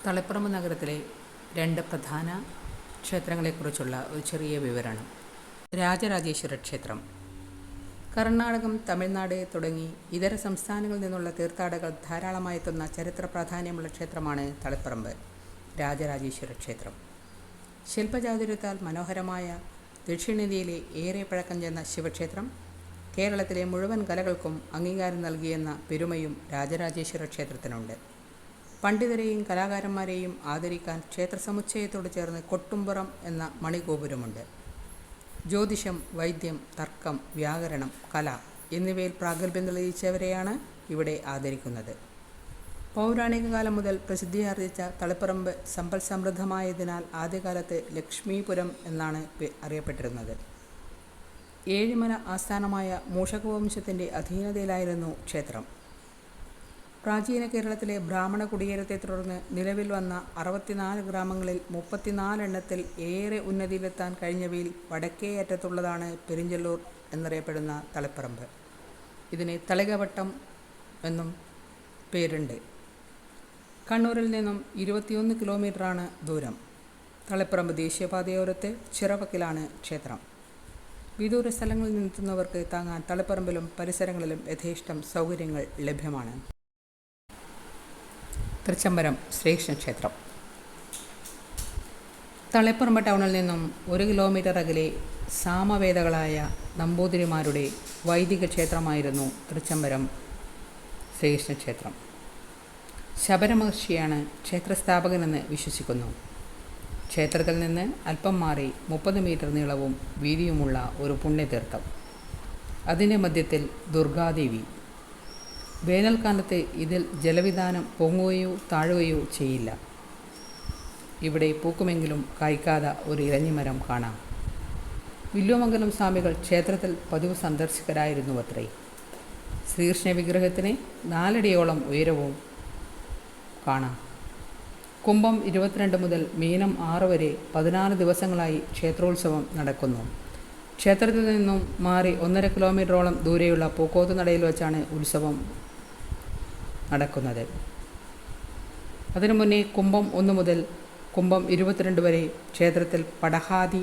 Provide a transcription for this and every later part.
തളിപ്പറമ്പ് നഗരത്തിലെ രണ്ട് പ്രധാന ക്ഷേത്രങ്ങളെക്കുറിച്ചുള്ള ഒരു ചെറിയ വിവരണം. രാജരാജേശ്വര ക്ഷേത്രം. കർണാടകം, തമിഴ്നാട് തുടങ്ങി ഇതര സംസ്ഥാനങ്ങളിൽ നിന്നുള്ള തീർത്ഥാടകർ ധാരാളമായി എത്തുന്ന ചരിത്ര പ്രാധാന്യമുള്ള ക്ഷേത്രമാണ് തളിപ്പറമ്പ് രാജരാജേശ്വര ക്ഷേത്രം. ശില്പചാതുര്യത്താൽ മനോഹരമായ ദക്ഷിണേന്ത്യയിലെ ഏറെ പഴക്കം ചെന്ന ശിവക്ഷേത്രം കേരളത്തിലെ മുഴുവൻ കലകൾക്കും അംഗീകാരം നൽകിയെന്ന പെരുമയും രാജരാജേശ്വര ക്ഷേത്രത്തിനുണ്ട്. പണ്ഡിതരെയും കലാകാരന്മാരെയും ആദരിക്കാൻ ക്ഷേത്ര സമുച്ചയത്തോട് ചേർന്ന് കൊട്ടുംപുറം എന്ന മണിഗോപുരമുണ്ട്. ജ്യോതിഷം, വൈദ്യം, തർക്കം, വ്യാകരണം, കല എന്നിവയിൽ പ്രാഗൽഭ്യം തെളിയിച്ചവരെയാണ് ഇവിടെ ആദരിക്കുന്നത്. പൗരാണിക കാലം മുതൽ പ്രസിദ്ധിയാർജിച്ച തളിപ്പറമ്പ് സമ്പൽ സമൃദ്ധമായതിനാൽ ആദ്യകാലത്ത് ലക്ഷ്മീപുരം എന്നാണ് അറിയപ്പെട്ടിരുന്നത്. ഏഴിമല ആസ്ഥാനമായ മൂഷകവംശത്തിൻ്റെ അധീനതയിലായിരുന്നു ക്ഷേത്രം. പ്രാചീന കേരളത്തിലെ ബ്രാഹ്മണ കുടിയേറ്റത്തെ തുടർന്ന് നിലവിൽ വന്ന 64 ഗ്രാമങ്ങളിൽ 34 എണ്ണത്തിൽ ഏറെ ഉന്നതിയിലെത്താൻ കഴിഞ്ഞവയിൽ വടക്കേ അറ്റത്തുള്ളതാണ് പെരിഞ്ചല്ലൂർ എന്നറിയപ്പെടുന്ന തളിപ്പറമ്പ്. ഇതിന് തളികവട്ടം എന്നും പേരുണ്ട്. കണ്ണൂരിൽ നിന്നും 21 കിലോമീറ്ററാണ് ദൂരം. തളിപ്പറമ്പ് ദേശീയപാതയോരത്ത് ചിറവക്കിലാണ് ക്ഷേത്രം. വിദൂര സ്ഥലങ്ങളിൽ നിന്നെത്തുന്നവർക്ക് താങ്ങാൻ തളിപ്പറമ്പിലും പരിസരങ്ങളിലും യഥേഷ്ടം സൗകര്യങ്ങൾ ലഭ്യമാണ്. തൃച്ചംബരം ശ്രീകൃഷ്ണക്ഷേത്രം. തളിപ്പറമ്പ് ടൗണിൽ നിന്നും 1 കിലോമീറ്റർ അകലെ സാമവേദകളായ നമ്പൂതിരിമാരുടെ വൈദിക ക്ഷേത്രമായിരുന്നു തൃച്ചംബരം ശ്രീകൃഷ്ണക്ഷേത്രം. ശബരമഹർഷിയാണ് ക്ഷേത്രസ്ഥാപകനെന്ന് വിശ്വസിക്കുന്നു. ക്ഷേത്രത്തിൽ നിന്ന് അല്പം മാറി 30 മീറ്റർ നീളവും വീതിയുമുള്ള ഒരു പുണ്യതീർത്ഥം. അതിൻ്റെ മധ്യത്തിൽ ദുർഗാദേവി. വേനൽക്കാലത്ത് ഇതിൽ ജലവിധാനം പൊങ്ങുകയോ താഴുകയോ ചെയ്യില്ല. ഇവിടെ പൂക്കുമെങ്കിലും കായ്ക്കാതെ ഒരു ഇലഞ്ഞിമരം കാണാം. വില്വമംഗലം സ്വാമികൾ ക്ഷേത്രത്തിൽ പതിവ് സന്ദർശകരായിരുന്നുവത്രേ. ശ്രീകൃഷ്ണ വിഗ്രഹത്തിന് 4 അടിയോളം ഉയരവും കാണാം. കുംഭം 22 മുതൽ മീനം 6 വരെ 14 ദിവസങ്ങളായി ക്ഷേത്രോത്സവം നടക്കുന്നു. ക്ഷേത്രത്തിൽ നിന്നും മാറി 1.5 കിലോമീറ്ററോളം ദൂരെയുള്ള പൂക്കോത്ത് നടയിൽ വച്ചാണ് ഉത്സവം നടക്കുന്നത്. അതിനു മുന്നേ കുംഭം 1 മുതൽ കുംഭം 22 വരെ ക്ഷേത്രത്തിൽ പടഹാദി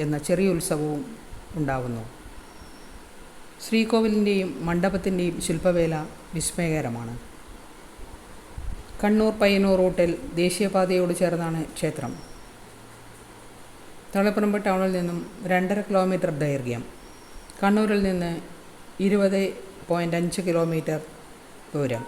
എന്ന ചെറിയ ഉത്സവവും ഉണ്ടാവുന്നു. ശ്രീകോവിലിൻ്റെയും മണ്ഡപത്തിൻ്റെയും ശില്പവേല വിസ്മയകരമാണ്. കണ്ണൂർ പയ്യന്നൂർ റൂട്ടിൽ ദേശീയപാതയോട് ചേർന്നാണ് ക്ഷേത്രം. തളിപ്പറമ്പ് ടൗണിൽ നിന്നും 2.5 കിലോമീറ്റർ ദൈർഘ്യം. കണ്ണൂരിൽ നിന്ന് 20.5 കിലോമീറ്റർ ദൂരം.